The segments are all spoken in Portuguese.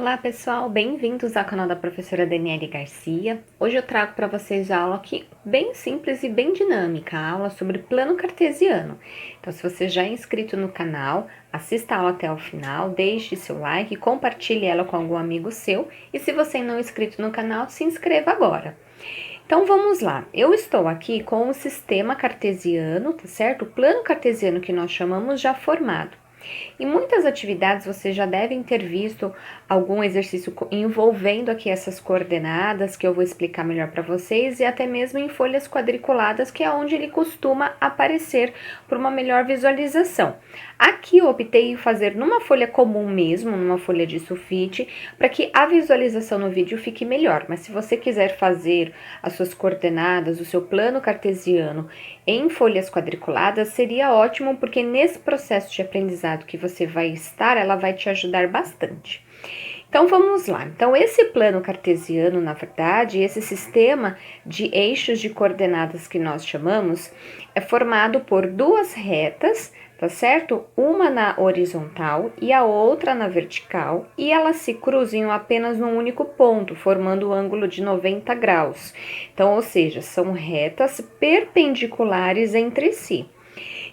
Olá pessoal, bem-vindos ao canal da professora Daniele Garcia. Hoje eu trago para vocês a aula aqui bem simples e bem dinâmica, a aula sobre plano cartesiano. Então se você já é inscrito no canal, assista a aula até o final, deixe seu like, compartilhe ela com algum amigo seu e se você não é inscrito no canal, se inscreva agora. Então vamos lá, eu estou aqui com o sistema cartesiano, tá certo? O plano cartesiano que nós chamamos já formado. Em muitas atividades vocês já devem ter visto algum exercício envolvendo aqui essas coordenadas que eu vou explicar melhor para vocês e até mesmo em folhas quadriculadas, que é onde ele costuma aparecer por uma melhor visualização. Aqui eu optei em fazer numa folha comum mesmo, numa folha de sulfite, para que a visualização no vídeo fique melhor. Mas se você quiser fazer as suas coordenadas, o seu plano cartesiano em folhas quadriculadas, seria ótimo, porque nesse processo de aprendizado que você vai estar, ela vai te ajudar bastante. Então vamos lá. Então esse plano cartesiano, na verdade, esse sistema de eixos de coordenadas que nós chamamos, é formado por duas retas, tá certo? Uma na horizontal e a outra na vertical, e elas se cruzam apenas num único ponto, formando um ângulo de 90 graus. Então, ou seja, são retas perpendiculares entre si.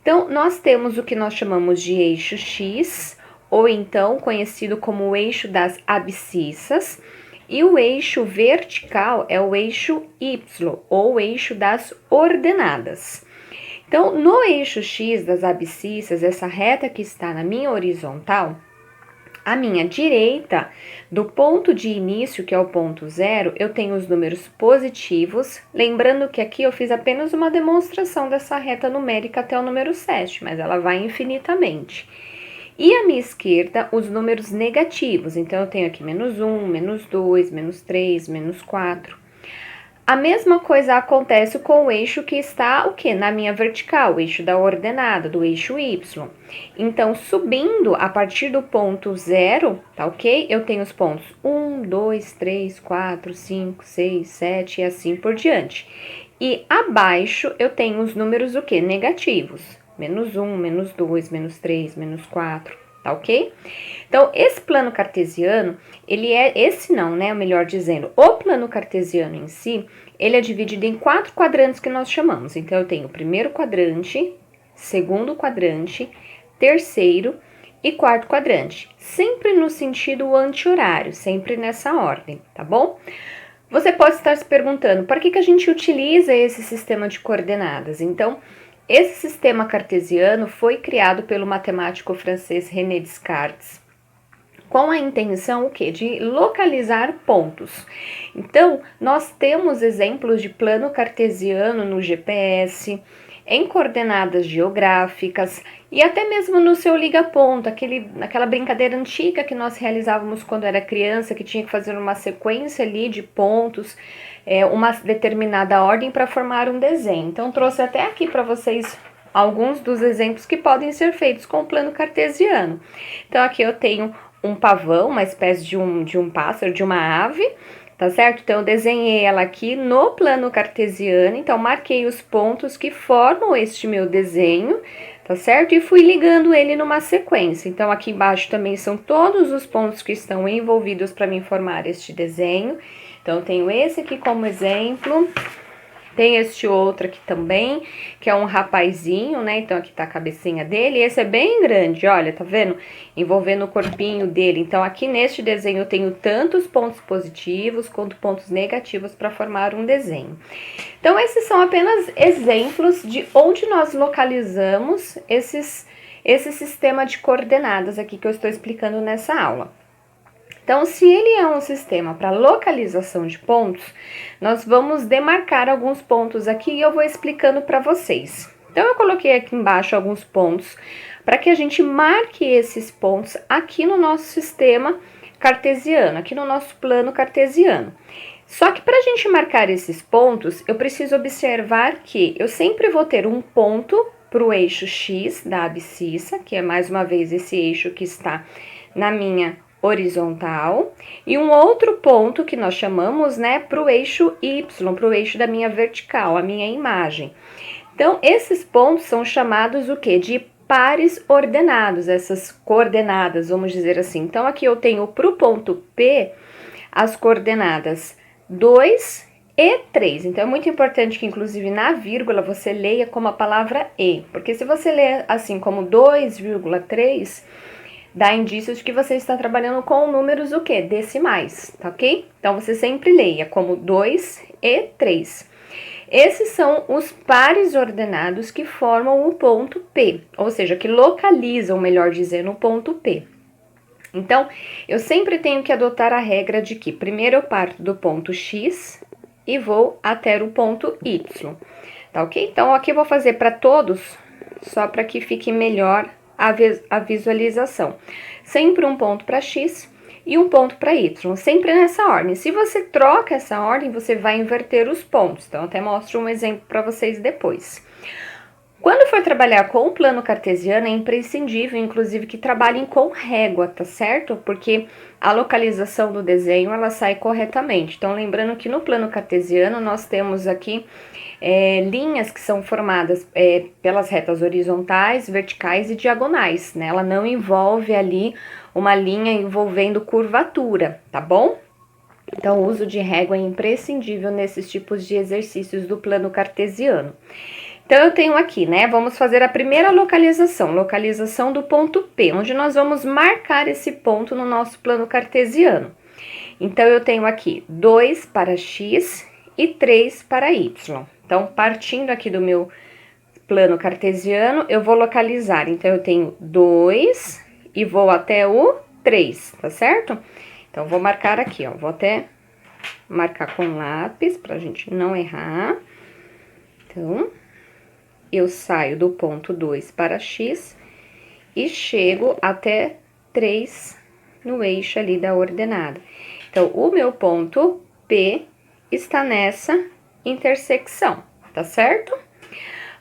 Então, nós temos o que nós chamamos de eixo X, ou então conhecido como o eixo das abscissas, e o eixo vertical é o eixo Y, ou eixo das ordenadas. Então, no eixo X das abscissas, essa reta que está na minha horizontal, à minha direita, do ponto de início, que é o ponto 0, eu tenho os números positivos. Lembrando que aqui eu fiz apenas uma demonstração dessa reta numérica até o número 7, mas ela vai infinitamente. E à minha esquerda, os números negativos. Então, eu tenho aqui menos 1, menos 2, menos 3, menos 4. A mesma coisa acontece com o eixo que está, o quê? Na minha vertical, o eixo da ordenada, do eixo Y. Então, subindo a partir do ponto 0, tá ok? Eu tenho os pontos 1, 2, 3, 4, 5, 6, 7 e assim por diante. E abaixo eu tenho os números o quê? Negativos. Menos 1, menos 2, menos 3, menos 4, tá ok? Então, esse plano cartesiano, ele é, melhor dizendo, o plano cartesiano em si, ele é dividido em 4 quadrantes que nós chamamos. Então, eu tenho o primeiro quadrante, segundo quadrante, terceiro e quarto quadrante. Sempre no sentido anti-horário, sempre nessa ordem, tá bom? Você pode estar se perguntando, por que a gente utiliza esse sistema de coordenadas? Então, esse sistema cartesiano foi criado pelo matemático francês René Descartes, com a intenção o quê? De localizar pontos. Então, nós temos exemplos de plano cartesiano no GPS, em coordenadas geográficas e até mesmo no seu liga-ponto, aquela brincadeira antiga que nós realizávamos quando era criança, que tinha que fazer uma sequência ali de pontos, uma determinada ordem para formar um desenho. Então, trouxe até aqui para vocês alguns dos exemplos que podem ser feitos com o plano cartesiano. Então, aqui eu tenho um pavão, uma espécie de um pássaro, de uma ave, tá certo? Então, eu desenhei ela aqui no plano cartesiano, então marquei os pontos que formam este meu desenho, tá certo? E fui ligando ele numa sequência. Então, aqui embaixo também são todos os pontos que estão envolvidos para me formar este desenho. Então, eu tenho esse aqui como exemplo. Tem este outro aqui também, que é um rapazinho, né? Então, aqui tá a cabecinha dele. Esse é bem grande, olha, tá vendo? Envolvendo o corpinho dele. Então, aqui neste desenho eu tenho tantos pontos positivos quanto pontos negativos para formar um desenho. Então, esses são apenas exemplos de onde nós localizamos esse sistema de coordenadas aqui que eu estou explicando nessa aula. Então, se ele é um sistema para localização de pontos, nós vamos demarcar alguns pontos aqui e eu vou explicando para vocês. Então, eu coloquei aqui embaixo alguns pontos para que a gente marque esses pontos aqui no nosso sistema cartesiano, aqui no nosso plano cartesiano. Só que para a gente marcar esses pontos, eu preciso observar que eu sempre vou ter um ponto para o eixo X da abscissa, que é mais uma vez esse eixo que está na minha horizontal, e um outro ponto que nós chamamos, né, para o eixo Y, para o eixo da minha vertical, a minha imagem. Então, esses pontos são chamados o quê? De pares ordenados, essas coordenadas, vamos dizer assim. Então, aqui eu tenho para o ponto P as coordenadas 2 e 3. Então, é muito importante que, inclusive, na vírgula, você leia como a palavra E. Porque se você ler assim como 2,3, dá indícios de que você está trabalhando com números o quê? Decimais, tá ok? Então, você sempre leia como 2 e 3. Esses são os pares ordenados que formam o ponto P, ou seja, que localizam, melhor dizendo, o ponto P. Então, eu sempre tenho que adotar a regra de que primeiro eu parto do ponto X e vou até o ponto Y, tá ok? Então, aqui eu vou fazer para todos, só para que fique melhor a visualização. Sempre um ponto para X e um ponto para Y, sempre nessa ordem. Se você troca essa ordem, você vai inverter os pontos. Então, até mostro um exemplo para vocês depois. Quando for trabalhar com o plano cartesiano, é imprescindível, inclusive, que trabalhem com régua, tá certo? Porque a localização do desenho, ela sai corretamente. Então, lembrando que no plano cartesiano, nós temos aqui linhas que são formadas pelas retas horizontais, verticais e diagonais, né? Ela não envolve ali uma linha envolvendo curvatura, tá bom? Então, o uso de régua é imprescindível nesses tipos de exercícios do plano cartesiano. Então, eu tenho aqui, né, vamos fazer a primeira localização do ponto P, onde nós vamos marcar esse ponto no nosso plano cartesiano. Então, eu tenho aqui 2 para X e 3 para Y. Então, partindo aqui do meu plano cartesiano, eu vou localizar. Então, eu tenho 2 e vou até o 3, tá certo? Então, vou marcar aqui, ó, vou até marcar com lápis pra gente não errar. Então, eu saio do ponto 2 para X e chego até 3 no eixo ali da ordenada. Então, o meu ponto P está nessa intersecção, tá certo?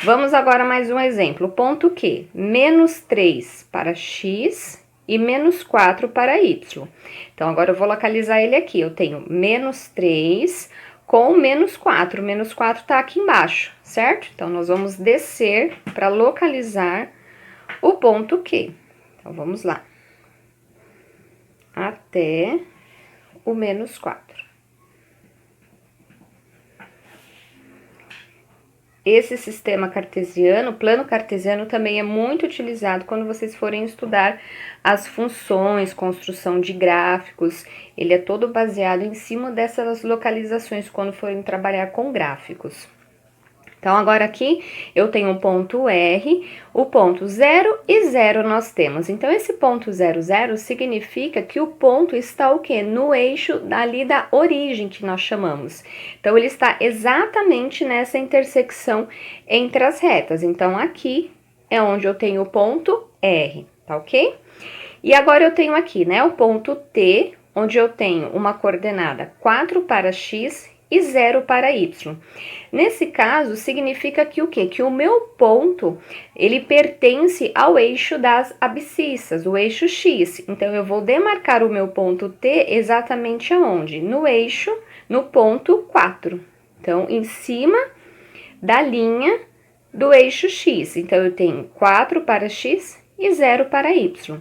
Vamos agora mais um exemplo. Ponto Q, menos 3 para X e menos 4 para Y. Então, agora eu vou localizar ele aqui. Eu tenho menos 3 com menos 4. Menos 4 tá aqui embaixo, certo? Então, nós vamos descer para localizar o ponto Q. Então, vamos lá. Até o menos 4. Esse sistema cartesiano, plano cartesiano, também é muito utilizado quando vocês forem estudar as funções, construção de gráficos. Ele é todo baseado em cima dessas localizações quando forem trabalhar com gráficos. Então, agora aqui eu tenho um ponto R, o ponto 0 e 0 nós temos. Então, esse ponto 0, 0 significa que o ponto está o quê? No eixo ali da origem que nós chamamos. Então, ele está exatamente nessa intersecção entre as retas. Então, aqui é onde eu tenho o ponto R, tá ok? E agora eu tenho aqui, né, o ponto T, onde eu tenho uma coordenada 4 para X e 0 para Y. Nesse caso, significa que o quê? Que o meu ponto, ele pertence ao eixo das abscissas, o eixo X. Então, eu vou demarcar o meu ponto T exatamente aonde? No eixo, no ponto 4. Então, em cima da linha do eixo X. Então, eu tenho 4 para X e 0 para Y.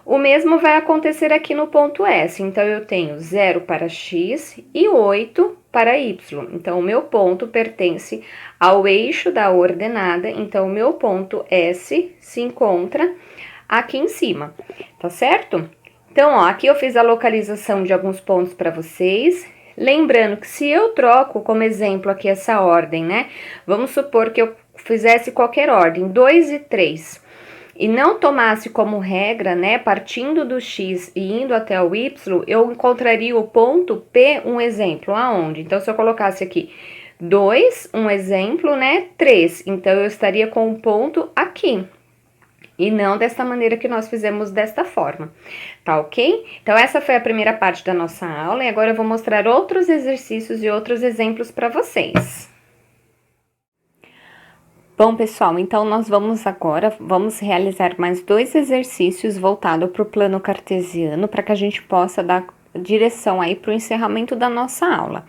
O mesmo vai acontecer aqui no ponto S. Então, eu tenho 0 para X e 8 para Y. Então, o meu ponto pertence ao eixo da ordenada. Então, o meu ponto S se encontra aqui em cima, tá certo? Então, ó, aqui eu fiz a localização de alguns pontos para vocês. Lembrando que se eu troco como exemplo aqui essa ordem, né? Vamos supor que eu fizesse qualquer ordem, 2 e 3. E não tomasse como regra, né, partindo do X e indo até o Y, eu encontraria o ponto P, um exemplo, aonde? Então, se eu colocasse aqui 2, um exemplo, né, 3, então eu estaria com um ponto aqui, e não dessa maneira que nós fizemos desta forma, tá ok? Então, essa foi a primeira parte da nossa aula, e agora eu vou mostrar outros exercícios e outros exemplos para vocês. Bom, pessoal, então nós vamos realizar mais 2 exercícios voltados para o plano cartesiano, para que a gente possa dar direção aí para o encerramento da nossa aula.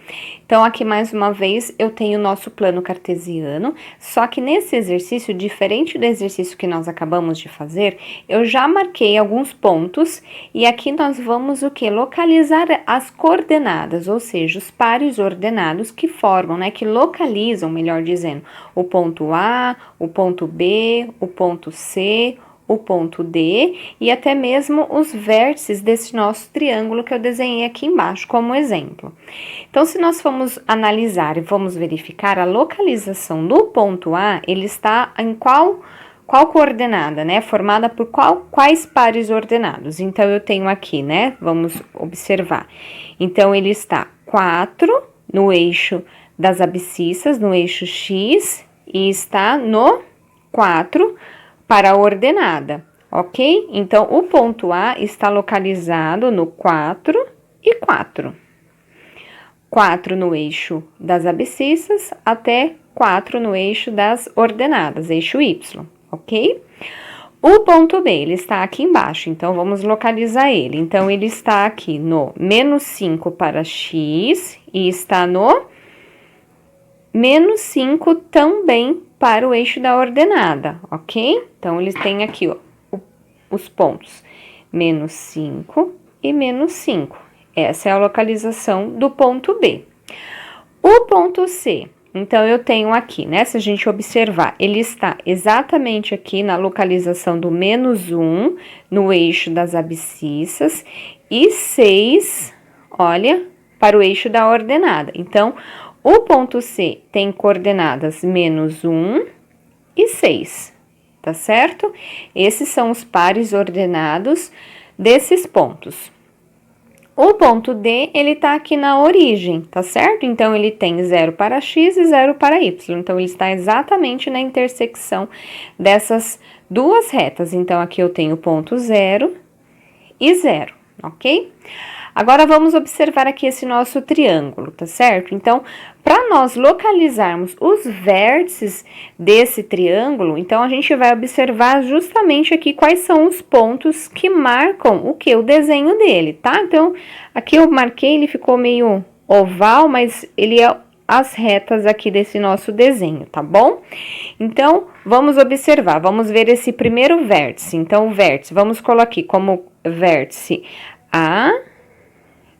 Então, aqui mais uma vez, eu tenho o nosso plano cartesiano, só que nesse exercício, diferente do exercício que nós acabamos de fazer, eu já marquei alguns pontos e aqui nós vamos o que? Localizar as coordenadas, ou seja, os pares ordenados que formam, né, que localizam, melhor dizendo, o ponto A, o ponto B, o ponto C, o ponto D e até mesmo os vértices desse nosso triângulo que eu desenhei aqui embaixo como exemplo. Então, se nós formos analisar e vamos verificar a localização do ponto A, ele está em qual coordenada, né? Formada por quais pares ordenados? Então, eu tenho aqui, né? Vamos observar. Então, ele está 4 no eixo das abscissas, no eixo X, e está no 4 para a ordenada, ok? Então, o ponto A está localizado no 4 e 4. 4 no eixo das abscissas até 4 no eixo das ordenadas, eixo Y, ok? O ponto B, ele está aqui embaixo, então vamos localizar ele. Então, ele está aqui no menos 5 para X e está no menos 5 também para o eixo da ordenada, ok? Então, eles têm aqui, ó, os pontos menos 5 e menos 5. Essa é a localização do ponto B. O ponto C, então, eu tenho aqui, né? Se a gente observar, ele está exatamente aqui na localização do menos 1, no eixo das abscissas, e 6, olha, para o eixo da ordenada. Então, o ponto C tem coordenadas menos 1 e 6, tá certo? Esses são os pares ordenados desses pontos. O ponto D, ele tá aqui na origem, tá certo? Então, ele tem 0 para X e 0 para Y. Então, ele está exatamente na intersecção dessas duas retas. Então, aqui eu tenho ponto 0 e 0, ok? Agora, vamos observar aqui esse nosso triângulo, tá certo? Então, para nós localizarmos os vértices desse triângulo, então, a gente vai observar justamente aqui quais são os pontos que marcam o que? O desenho dele, tá? Então, aqui eu marquei, ele ficou meio oval, mas ele é as retas aqui desse nosso desenho, tá bom? Então, vamos observar, vamos ver esse primeiro vértice. Então, o vértice, vamos colocar aqui como vértice A,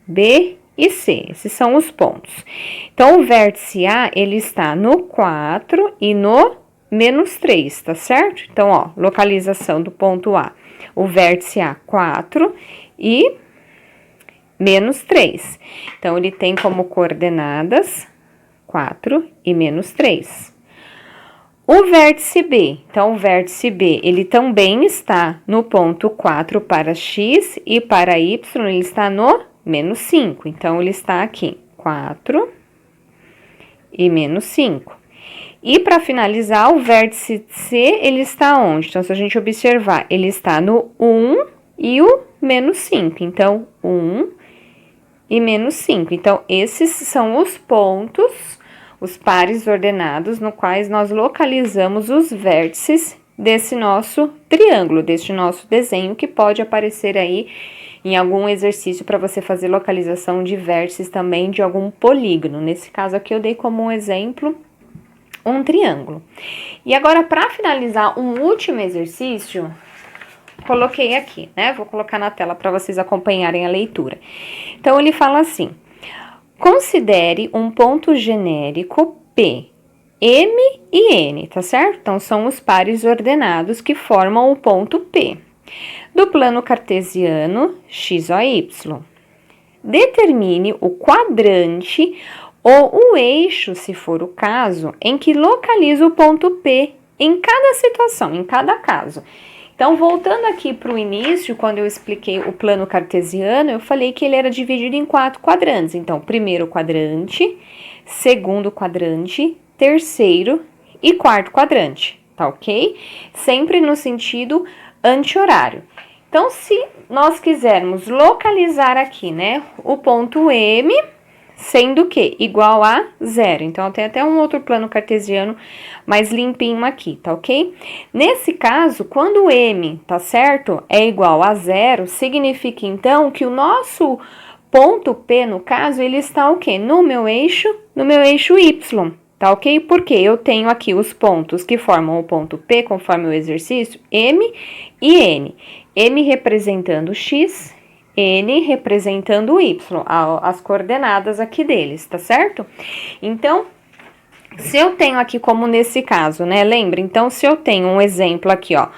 B e C, esses são os pontos. Então, o vértice A, ele está no 4 e no menos 3, tá certo? Então, ó, localização do ponto A. O vértice A, 4 e menos 3. Então, ele tem como coordenadas 4 e menos 3. O vértice B, então, o vértice B, ele também está no ponto 4 para X e para Y, ele está no menos 5, então, ele está aqui, 4 e menos 5. E para finalizar, o vértice C, ele está onde? Então, se a gente observar, ele está no 1 e o menos 5, então, 1 e menos 5. Então, esses são os pontos, os pares ordenados, no quais nós localizamos os vértices desse nosso triângulo, deste nosso desenho, que pode aparecer aí em algum exercício para você fazer localização de vértices também de algum polígono. Nesse caso aqui eu dei como um exemplo um triângulo. E agora, para finalizar um último exercício, coloquei aqui, né? Vou colocar na tela para vocês acompanharem a leitura. Então, ele fala assim: considere um ponto genérico P, M e N, tá certo? Então, são os pares ordenados que formam o ponto P do plano cartesiano XOY. Determine o quadrante ou o eixo, se for o caso, em que localiza o ponto P em cada situação, em cada caso. Então, voltando aqui para o início, quando eu expliquei o plano cartesiano, eu falei que ele era dividido em 4 quadrantes. Então, primeiro quadrante, segundo quadrante, terceiro e quarto quadrante, tá ok? Sempre no sentido anti-horário. Então, se nós quisermos localizar aqui, né, o ponto M, sendo que igual a 0. Então, tem até um outro plano cartesiano mais limpinho aqui, tá ok? Nesse caso, quando o M, tá certo, é igual a 0, significa então que o nosso ponto P, no caso, ele está o quê? No meu eixo Y, tá ok? Porque eu tenho aqui os pontos que formam o ponto P, conforme o exercício, M e N. M representando X, N representando Y, as coordenadas aqui deles, tá certo? Então, se eu tenho aqui, como nesse caso, né? Lembra? Então, se eu tenho um exemplo aqui, ó,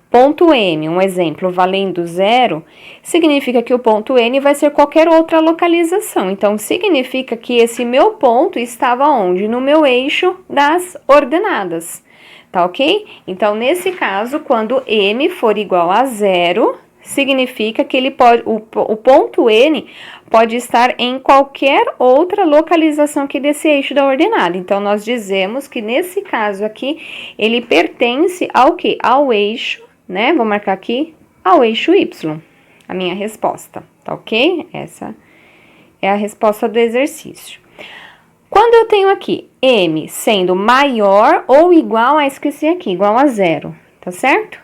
ponto M, um exemplo valendo 0, significa que o ponto N vai ser qualquer outra localização. Então, significa que esse meu ponto estava onde? No meu eixo das ordenadas, tá ok? Então, nesse caso, quando M for igual a 0, significa que ele pode, o ponto N pode estar em qualquer outra localização aqui desse eixo da ordenada. Então, nós dizemos que nesse caso aqui, ele pertence ao quê? Ao eixo, né? Vou marcar aqui, ao eixo Y, a minha resposta, tá ok? Essa é a resposta do exercício. Quando eu tenho aqui M sendo maior ou igual a, esqueci aqui, igual a 0, tá certo?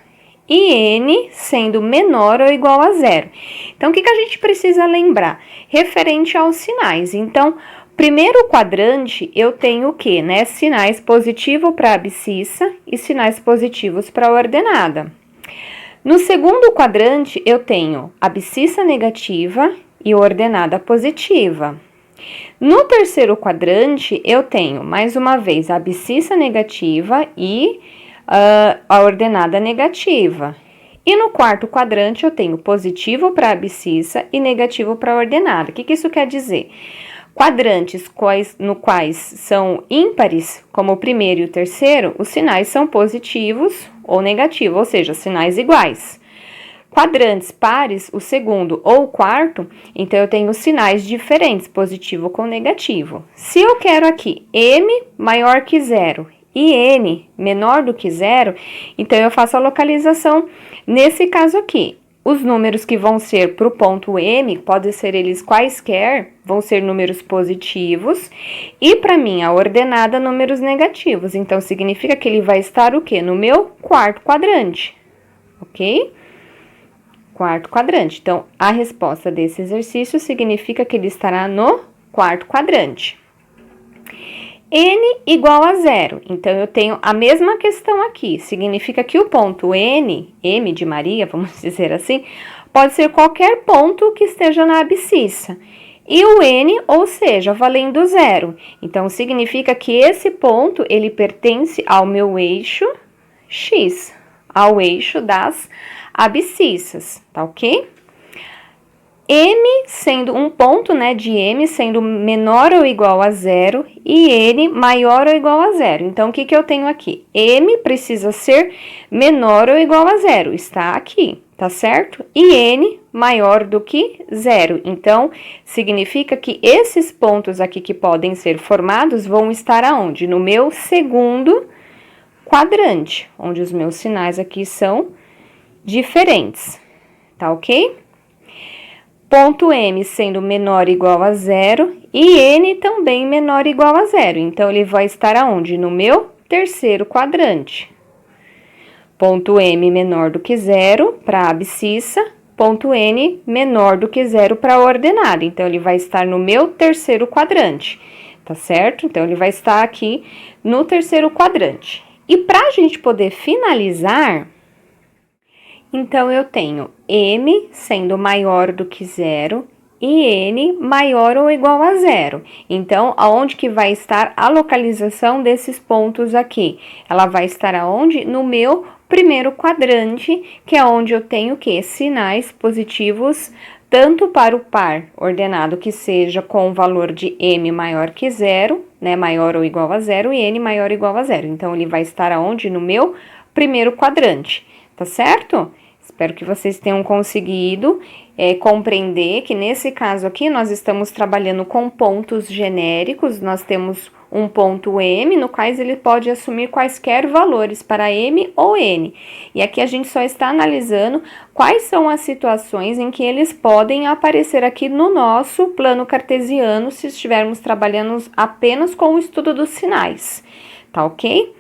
E N sendo menor ou igual a 0. Então, o que a gente precisa lembrar? Referente aos sinais. Então, primeiro quadrante, eu tenho o quê, né? Sinais positivos para a abscissa e sinais positivos para a ordenada. No segundo quadrante, eu tenho abscissa negativa e ordenada positiva. No terceiro quadrante, eu tenho, mais uma vez, a abscissa negativa e a ordenada negativa. E no quarto quadrante, eu tenho positivo para a abscissa e negativo para a ordenada. O que isso quer dizer? Quadrantes no quais são ímpares, como o primeiro e o terceiro, os sinais são positivos ou negativos, ou seja, sinais iguais. Quadrantes pares, o segundo ou o quarto, então eu tenho sinais diferentes, positivo com negativo. Se eu quero aqui M maior que 0 e N menor do que 0, então eu faço a localização nesse caso aqui. Os números que vão ser para o ponto M, podem ser eles quaisquer, vão ser números positivos, e para mim a ordenada, números negativos. Então, significa que ele vai estar o quê? No meu quarto quadrante, ok? Quarto quadrante. Então, a resposta desse exercício significa que ele estará no quarto quadrante. N igual a 0. Então, eu tenho a mesma questão aqui. Significa que o ponto N, M de Maria, vamos dizer assim, pode ser qualquer ponto que esteja na abscissa. E o N, ou seja, valendo 0. Então, significa que esse ponto, ele pertence ao meu eixo X, ao eixo das abscissas, tá ok? M sendo um ponto, né, de M sendo menor ou igual a 0 e N maior ou igual a 0. Então, o que eu tenho aqui? M precisa ser menor ou igual a 0, está aqui, tá certo? E N maior do que 0. Então, significa que esses pontos aqui que podem ser formados vão estar aonde? No meu segundo quadrante, onde os meus sinais aqui são diferentes, tá ok? Ponto M sendo menor ou igual a 0 e N também menor ou igual a 0. Então, ele vai estar aonde? No meu terceiro quadrante. Ponto M menor do que 0 para a abscissa, ponto N menor do que 0 para a ordenada. Então, ele vai estar no meu terceiro quadrante, tá certo? Então, ele vai estar aqui no terceiro quadrante. E para a gente poder finalizar, então, eu tenho M sendo maior do que 0 e N maior ou igual a 0. Então, aonde que vai estar a localização desses pontos aqui? Ela vai estar aonde? No meu primeiro quadrante, que é onde eu tenho o quê? Sinais positivos, tanto para o par ordenado que seja com o valor de M maior que 0, né? Maior ou igual a 0, e N maior ou igual a 0. Então, ele vai estar aonde? No meu primeiro quadrante, tá certo? Espero que vocês tenham conseguido compreender que nesse caso aqui nós estamos trabalhando com pontos genéricos, nós temos um ponto M, no qual ele pode assumir quaisquer valores para M ou N. E aqui a gente só está analisando quais são as situações em que eles podem aparecer aqui no nosso plano cartesiano, se estivermos trabalhando apenas com o estudo dos sinais, tá ok?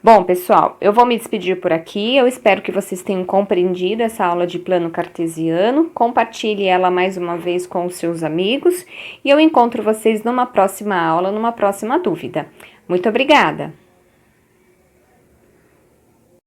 Bom, pessoal, eu vou me despedir por aqui. Eu espero que vocês tenham compreendido essa aula de plano cartesiano. Compartilhe ela mais uma vez com os seus amigos e eu encontro vocês numa próxima aula, numa próxima dúvida. Muito obrigada!